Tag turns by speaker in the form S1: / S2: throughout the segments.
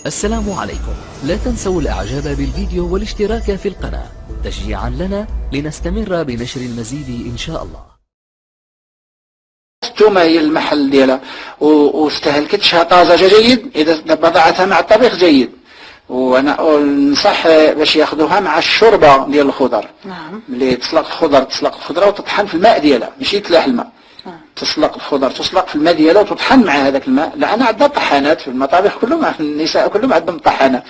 S1: السلام عليكم. لا تنسوا الاعجاب بالفيديو والاشتراك في القناة تشجيعا لنا لنستمر بنشر المزيد ان شاء الله.
S2: التومة هي المحل ديالها واستهلكتشها طازجة جيد، اذا وضعتها مع الطبيخ جيد، وانا ننصح باش ياخذوها مع الشوربة ديال الخضر.
S3: نعم.
S2: اللي تسلق الخضرة وتطحن في الماء ديالها، ماشي تلاح الماء. تسلق الخضر تسلق في الماء ديالها وتطحن مع هذاك الماء. لأن عندنا طحانات في المطابخ كلهم، النساء كلهم عندهم طحانة.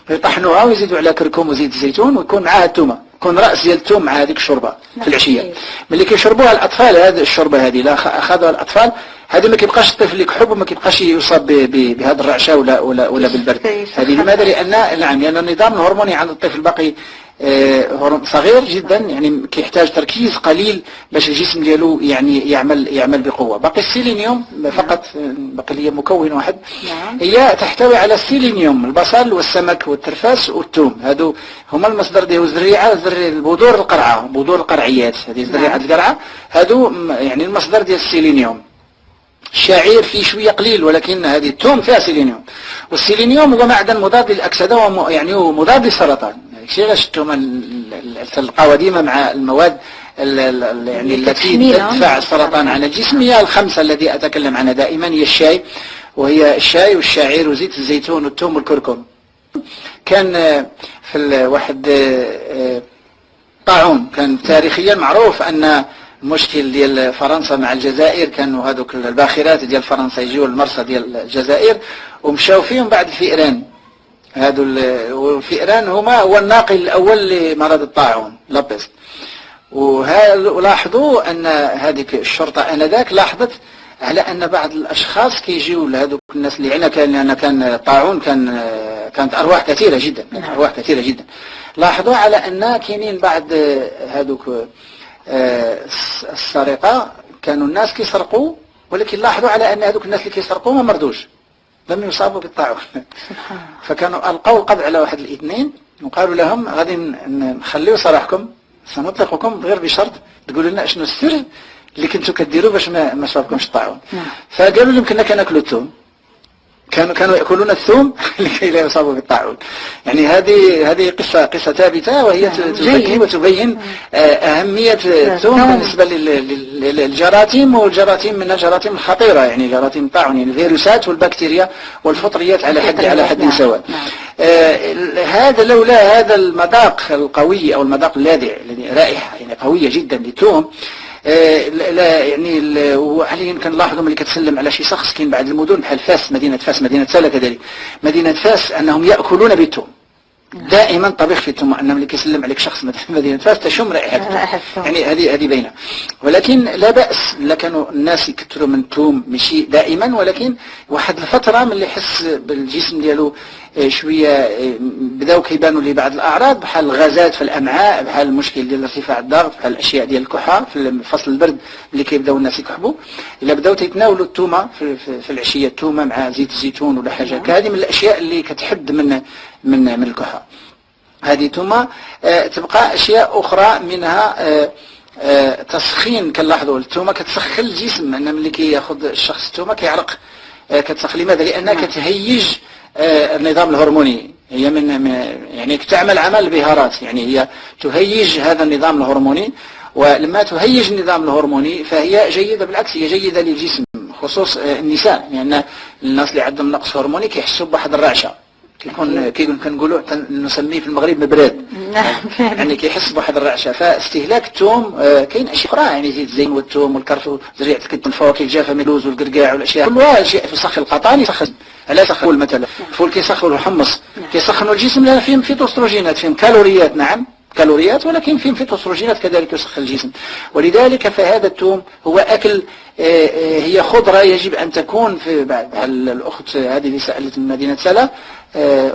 S2: يطحنوها ويزيدوا على كركم وزيت الزيتون ويكون معها الثومة، يكون رأس ديال الثوم مع هذيك الشوربة في العشية. ملي كيشربوها الأطفال هذه الشوربة هذه، لا أخذوها الأطفال هذه ما كيبقاش الطفل يكحب وما كيبقاش يصاب بهذا الرعشة ولا بالبرد. هذه لماذا؟ لأن النظام الهرموني عند الطفل باقي صغير جدا، يعني كيحتاج تركيز قليل باش الجسم ديالو يعني يعمل بقوة. باقي السيلينيوم فقط، باقي لي مكون واحد. هي تحتوي على السيلينيوم، البصل والسمك والترفاس والثوم، هادو هما المصدر ديال الزريعة، البذور القرعة، بذور القرعيات، هذه زريعة القرعة، هادو يعني المصدر ديال السيلينيوم. الشعير فيه شوية قليل، ولكن هذه الثوم فيها سيلينيوم، والسيلينيوم هو معدن مضاد للأكسدة يعني مضاد للسرطان. شيء الثوم تلقاو ديما مع المواد يعني التي تدفع السرطان عن الجسم. هي الخمسة التي أتكلم عنها دائما، هي الشاي، وهي الشاي والشعير وزيت الزيتون والثوم والكركم. كان في واحد طاعون، كان تاريخيا معروف أن المشكل ديال فرنسا مع الجزائر، كانوا هذوك الباخرات ديال فرنسا يجيو المرسى ديال الجزائر ومشاو فيهم بعد الفئران. هذو الفئران هو الناقل الأول لمرض الطاعون لابست. ولاحظوا أن هذه الشرطة آنذاك لاحظت على أن بعض الأشخاص كيجيو لهذوك الناس اللي عنا، لأن كان الطاعون كانت أرواح كثيرة جدا، أرواح كثيرة جدا. لاحظوا على أن كاينين بعض هذوك السرقة، كانوا الناس كيسرقوا، ولكن لاحظوا على أن هذوك الناس اللي كيسرقوا ما مرضوش، لم يصابوا بالطاعون. فكانوا ألقوا القبض على واحد الاثنين وقالوا لهم غادي نخليو سراحكم، سنطلقكم غير بشرط تقولوا لنا شنو السر اللي كنتوا كديروا باش ما صابكمش الطاعون. فقالوا لهم كنا كناكلوا الثوم، كانوا يأكلون الثوم لكي لا يصابوا بالطاعون. يعني هذه قصة ثابتة، وهي تزكي وتبين أهمية الثوم بالنسبة للجراثيم، والجراثيم منها جراثيم خطيرة، يعني جراثيم الطاعون، يعني الفيروسات والبكتيريا والفطريات على حد سواء. هذا لولا هذا المذاق القوي أو المذاق اللاذع، الذي رائحة يعني قوية جدا للثوم، لا يعني وحاليا كنلاحظوا ملي كتسلم على شي شخص كاين بعض المدن بحال فاس، مدينة فاس، مدينة سلا كذلك، مدينة فاس، انهم ياكلون بالثوم دائما، طبيخ في الثوم، ان ملي كيسلم عليك شخص مدينة فاس تشم رائحة الثوم. يعني هذه باينه. ولكن لا باس، لا كانوا الناس يكثروا من الثوم ماشي دائما، ولكن واحد الفتره ملي يحس بالجسم ديالو شويه بداو كيبانوا ليه بعض الاعراض، بحال الغازات في الامعاء، بحال المشكل ديال ارتفاع الضغط، بحال الاشياء ديال الكحه في فصل البرد اللي كيبداو الناس يكحبوا، الا بداو تيتناولوا الثومه في العشيه، الثومه مع زيت الزيتون ولا حاجه هذه من الاشياء اللي كتحد من الكحه. هذه ثم تبقى أشياء أخرى منها تسخين. كنلاحظوا الثومة كتسخن الجسم، أن ملي كياخذ الشخص الثومة كيعرق، كتسخن. لماذا؟ لأنها كتهيج النظام الهرموني، هي يعني تعمل عمل بهارات، يعني هي تهيج هذا النظام الهرموني. ولما تهيج النظام الهرموني فهي جيدة، بالعكس هي جيدة للجسم، خصوص النساء، لأن يعني الناس اللي عندهم نقص هرموني كيحسوا بواحد الرعشة، كيكون كنقولوا نسميه في المغرب مبراد، يعني كيحس بواحد الرعشه. فاستهلاك الثوم كاين اشياء اخرى، يعني زيت الزين والثوم والكرف وزريعه الكتم، الفواكه الجافه من اللوز والقرقاع والاشياء كلها اشياء تسخن القطاني، يسخن على الفول مثلا، الفول كيسخن الحمص، كيسخنوا الجسم، لان فيهم فيتوستروجينات، فيهم كالوريات، نعم كالوريات، ولكن فيهم فيتوستروجينات كذلك يسخن الجسم. ولذلك فهذا الثوم هو اكل، هي خضره يجب ان تكون في بعد. الاخت هذه اللي سالت من مدينه سلا،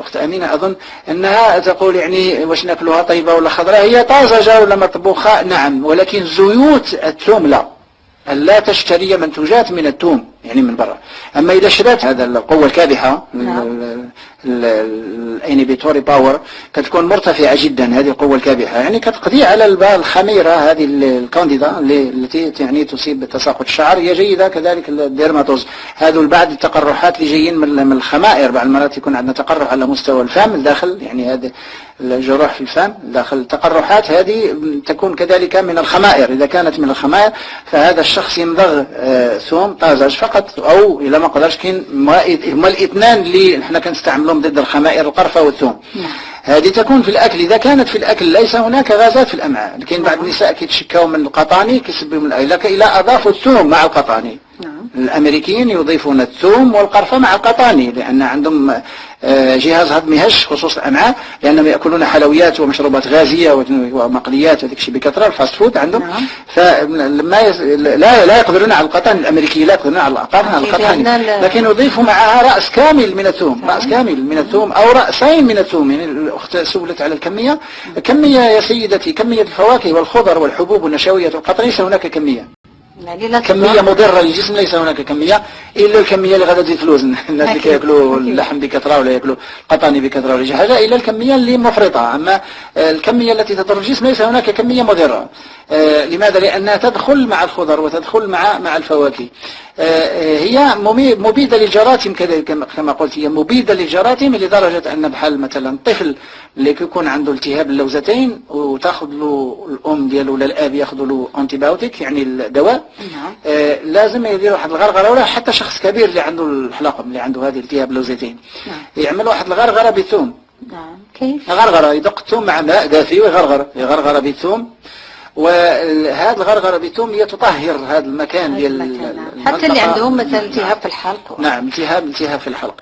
S2: أخت أمينة أظن أنها تقول يعني واش ناكلوها طيبة ولا خضراء؟ هي طازجة ولا مطبوخة، نعم، ولكن زيوت الثوم لا تشتري منتوجات من الثوم يعني من برا. أما إذا شريت هذا القوة الكادحة الانيبيتوري باور كتكون مرتفعة جدا، هذه القوة الكابحة، يعني كتقضي على الخميرة هذه الكانديدا التي يعني تصيب بتساقط الشعر. هي جيدة كذلك الديرماتوز، هذو البعض التقرحات اللي جايين من الخمائر. بعض المرات يكون عندنا تقرح على مستوى الفم الداخل، يعني هذه الجروح في الفم داخل التقرحات، هذه تكون كذلك من الخمائر. إذا كانت من الخمائر فهذا الشخص يمضغ ثوم طازج فقط، أو إذا ما قدرش كاين هما الاثنان اللي احنا كنستعملهم ضد الخمائر، القرفة والثوم. هذه تكون في الأكل. إذا كانت في الأكل ليس هناك غازات في الأمعاء، لكن بعض النساء كيتشكاو من القطاني كيسبوا من إلى أضافوا الثوم مع القطاني. الأمريكيين يضيفون الثوم والقرفة مع القطاني، لأن عندهم جهاز هضمي هش خصوص الأمعاء، لأنهم يأكلون حلويات ومشروبات غازية ومقليات وذيك الشيء بكثرة، الفاست فود عندهم. فلما لا يقدرون على القطن. الأمريكي لا يقدرون على القطن، لكن يضيفوا معها رأس كامل من الثوم، رأس كامل من الثوم أو رأسين من الثوم. يعني الأخت سولت على الكمية. يا سيدتي كمية الفواكه والخضر والحبوب والنشويات والقطن ليس هناك كمية مضرة للجسم، ليس هناك كمية إلا الكمية اللي غادي تزيد في الوزن. الناس اللي كياكلوا اللحم بكثرة ولا ياكلوا القطاني بكثرة ولا شي حاجة، إلا الكمية اللي مفرطة. أما الكمية التي تضر الجسم ليس هناك كمية مضرة. لماذا؟ لأنها تدخل مع الخضر وتدخل مع الفواكه. هي مبيدة للجراثيم كما قلت، هي مبيدة للجراثيم لدرجة أن بحال مثلا الطفل اللي يكون عنده التهاب اللوزتين وتاخذ له الأم ديالو ولا الأب ياخذ له أنتيبيوتيك يعني الدواء، لازم يدير واحد الغرغرة. ولا حتى شخص كبير اللي عنده الحلقم اللي عنده هذه التهاب اللوزتين يعمل واحد الغرغرة بالثوم.
S3: كيف؟
S2: غرغرة يدق الثوم مع ماء دافي يغرغرة بالثوم. وهذا الغرغرة بالثوم هي تطهر هذا المكان ديال
S3: حتى اللي عندهم مثلا التهاب في الحلق.
S2: نعم، التهاب في الحلق.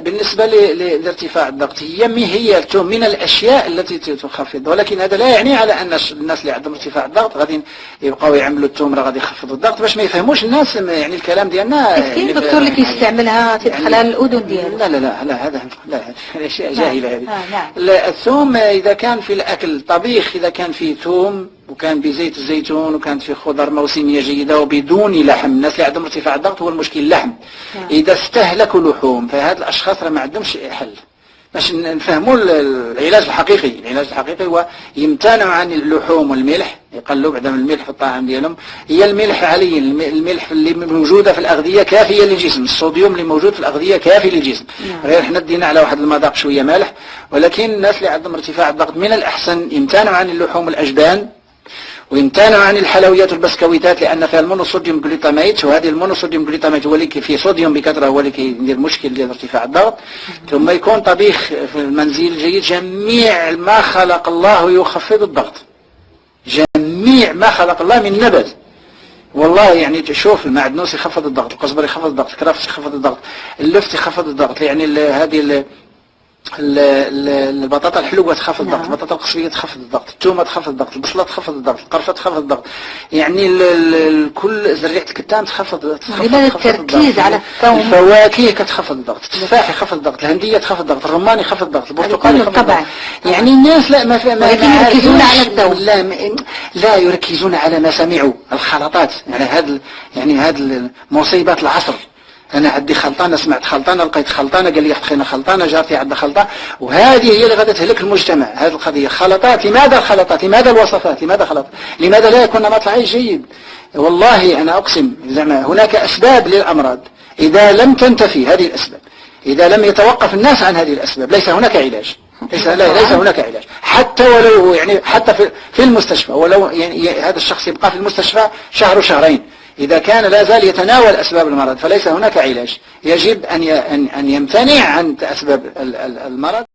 S2: بالنسبة لارتفاع الضغط، هي الثوم من الأشياء التي تخفض، ولكن هذا لا يعني على أن الناس اللي عندهم ارتفاع الضغط غادي يبقاو يعملوا الثوم راه غادي يخفضوا الضغط، باش ما يفهموش الناس يعني الكلام ديالنا.
S3: كاين الدكتور اللي كيستعملها تدخل على الأذن ديالو.
S2: لا هذا أشياء جاهلة هذه. الثوم إذا كان في الأكل طبيخ، إذا كان فيه ثوم وكان بزيت الزيتون وكانت في خضر موسمية جيدة وبدون لحم، الناس اللي عندهم ارتفاع الضغط هو المشكل اللحم. إذا استهلكوا لحوم فهاد الأشخاص ما عندهمش حل. باش نفهموا العلاج الحقيقي. العلاج الحقيقي هو يمتنعوا عن اللحوم والملح، يقلوا بعدم الملح في الطعام ديالهم. هي الملح علي، الملح اللي موجودة في الأغذية كافية للجسم، الصوديوم اللي موجود في الأغذية كافي للجسم. غير احنا دينا على واحد المذاق شوية مالح. ولكن الناس اللي عندهم ارتفاع الضغط من الأحسن يمتنعوا عن اللحوم والأجبان، ويمتنعوا عن الحلويات والبسكويتات لأن فيها المونوصوديوم جلوتاميت، وهذه المونوصوديوم جلوتاميت هو اللي فيه صوديوم بكثرة، هو اللي كيدير مشكل ديال ارتفاع الضغط. ثم يكون طبيخ في المنزل جيد. جميع ما خلق الله يخفض الضغط، جميع ما خلق الله من نبات والله. يعني تشوف المعدنوس يخفض الضغط، القزبر يخفض الضغط، الكرفس يخفض الضغط، اللفت يخفض الضغط، يعني هذه البطاطا الحلوة تخفض الضغط، البطاطا القصرية تخفض الضغط، التومة تخفض الضغط، البصلة تخفض الضغط، القرفة تخفض الضغط، يعني كل زريعة الكتان تخفض
S3: التركيز على الثوم.
S2: الفواكه كتخفض الضغط، التفاح يخفض الضغط، الهندية تخفض الضغط، الرمان يخفض الضغط، البرتقال يخفض الضغط. يعني الناس لا ما
S3: يركزون على الثوم،
S2: لا يركزون على ما سمعوا الخلطات. يعني هذا مصيبات العصر. أنا عندي خلطانة، سمعت خلطانة، لقيت خلطانة، قال لي أختي خلطانة، جارتي عندها خلطة، وهذه هي اللي غادي تهلك المجتمع. هذه القضية خلطات. لماذا الخلطات؟ لماذا الوصفات؟ لماذا خلط؟ لماذا لا يكون نمط العيش جيد؟ والله أنا أقسم زعما هناك أسباب للأمراض إذا لم تنتفي هذه الأسباب، إذا لم يتوقف الناس عن هذه الأسباب ليس هناك علاج. ليس هناك علاج، حتى ولو يعني حتى في المستشفى، ولو يعني هذا الشخص يبقى في المستشفى شهر وشهرين، إذا كان لا زال يتناول أسباب المرض فليس هناك علاج. يجب أن يمتنع عن أسباب المرض.